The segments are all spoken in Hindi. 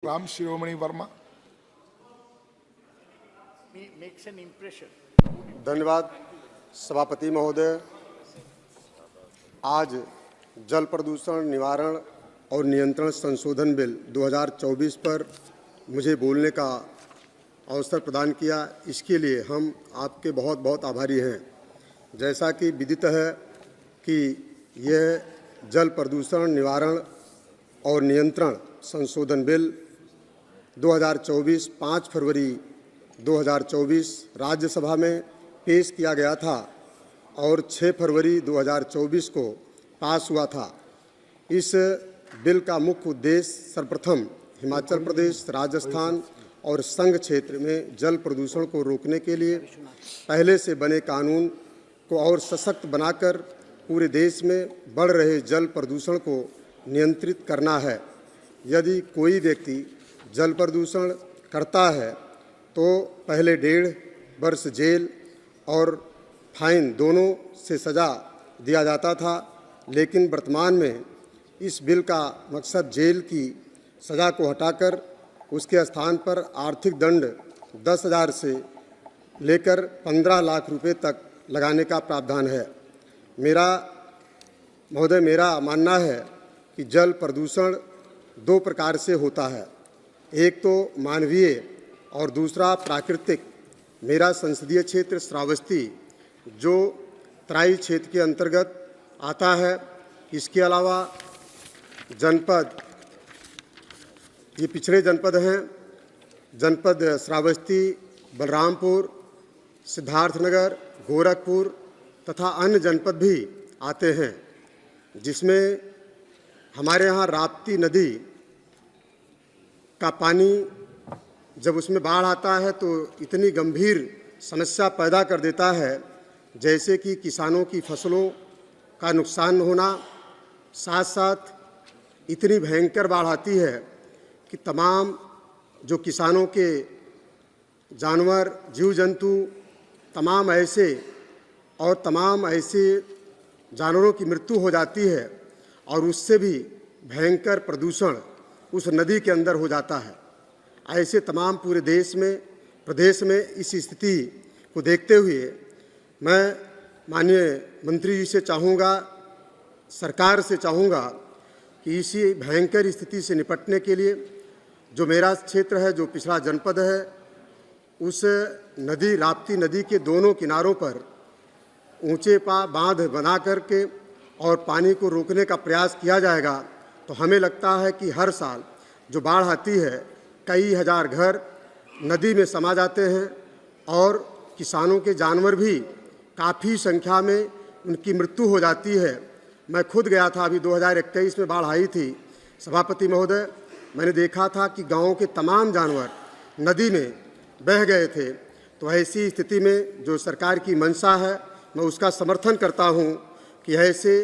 Ram Shiromani Verma makes an impression. धन्यवाद सभापति महोदय। आज जल प्रदूषण निवारण और नियंत्रण संशोधन बिल 2024 पर मुझे बोलने का अवसर प्रदान किया, इसके लिए हम आपके बहुत बहुत आभारी हैं। जैसा कि विदित है कि यह जल प्रदूषण निवारण और नियंत्रण संशोधन बिल 2024 5 फरवरी 2024 राज्यसभा में पेश किया गया था और 6 फरवरी 2024 को पास हुआ था। इस बिल का मुख्य उद्देश्य सर्वप्रथम हिमाचल प्रदेश, राजस्थान और संघ क्षेत्र में जल प्रदूषण को रोकने के लिए पहले से बने कानून को और सशक्त बनाकर पूरे देश में बढ़ रहे जल प्रदूषण को नियंत्रित करना है। यदि कोई व्यक्ति जल प्रदूषण करता है तो पहले 1.5 वर्ष जेल और फाइन दोनों से सज़ा दिया जाता था, लेकिन वर्तमान में इस बिल का मकसद जेल की सज़ा को हटाकर उसके स्थान पर आर्थिक दंड 10,000 से लेकर 15 लाख रुपए तक लगाने का प्रावधान है। मेरा मानना है कि जल प्रदूषण 2 प्रकार से होता है, एक तो मानवीय और दूसरा प्राकृतिक। मेरा संसदीय क्षेत्र श्रावस्ती जो तराई क्षेत्र के अंतर्गत आता है, इसके अलावा जनपद, ये पिछड़े जनपद हैं, जनपद श्रावस्ती, बलरामपुर, सिद्धार्थनगर, गोरखपुर तथा अन्य जनपद भी आते हैं, जिसमें हमारे यहाँ राप्ती नदी का पानी जब उसमें बाढ़ आता है तो इतनी गंभीर समस्या पैदा कर देता है, जैसे कि किसानों की फसलों का नुकसान होना, साथ साथ इतनी भयंकर बाढ़ आती है कि तमाम जो किसानों के जानवर, जीव जंतु, तमाम ऐसे जानवरों की मृत्यु हो जाती है और उससे भी भयंकर प्रदूषण उस नदी के अंदर हो जाता है। ऐसे तमाम पूरे प्रदेश में इस स्थिति को देखते हुए मैं माननीय मंत्री जी से चाहूँगा, सरकार से चाहूँगा कि इसी भयंकर स्थिति से निपटने के लिए जो मेरा क्षेत्र है, जो पिछड़ा जनपद है, उस नदी राप्ती नदी के दोनों किनारों पर ऊंचे बांध बना करके और पानी को रोकने का प्रयास किया जाएगा तो हमें लगता है कि हर साल जो बाढ़ आती है कई हज़ार घर नदी में समा जाते हैं और किसानों के जानवर भी काफ़ी संख्या में उनकी मृत्यु हो जाती है। मैं खुद गया था, अभी 2021 में बाढ़ आई थी सभापति महोदय, मैंने देखा था कि गाँव के तमाम जानवर नदी में बह गए थे। तो ऐसी स्थिति में जो सरकार की मंशा है, मैं उसका समर्थन करता हूँ कि ऐसे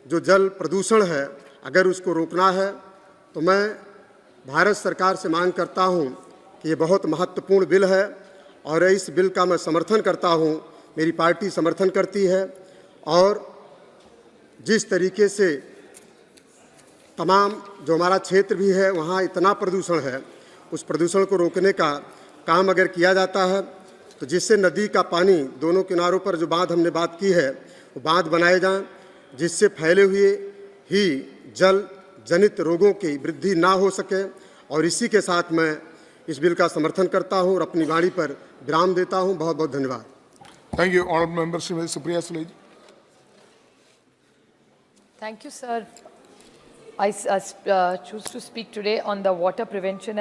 जो जल प्रदूषण है अगर उसको रोकना है तो मैं भारत सरकार से मांग करता हूं कि ये बहुत महत्वपूर्ण बिल है और इस बिल का मैं समर्थन करता हूं, मेरी पार्टी समर्थन करती है। और जिस तरीके से तमाम जो हमारा क्षेत्र भी है वहाँ इतना प्रदूषण है, उस प्रदूषण को रोकने का काम अगर किया जाता है तो जिससे नदी का पानी दोनों किनारों पर जो बांध हमने बात की है वो बांध बनाए जाएं, जिससे फैले हुए ही जल जनित रोगों की वृद्धि ना हो सके। और इसी के साथ मैं इस बिल का समर्थन करता हूं और अपनी वाणी पर विराम देता हूं। बहुत बहुत धन्यवाद। Thank you honourable member Shrimati Supriya Sule ji. Thank you, sir. I choose to speak today on the water prevention and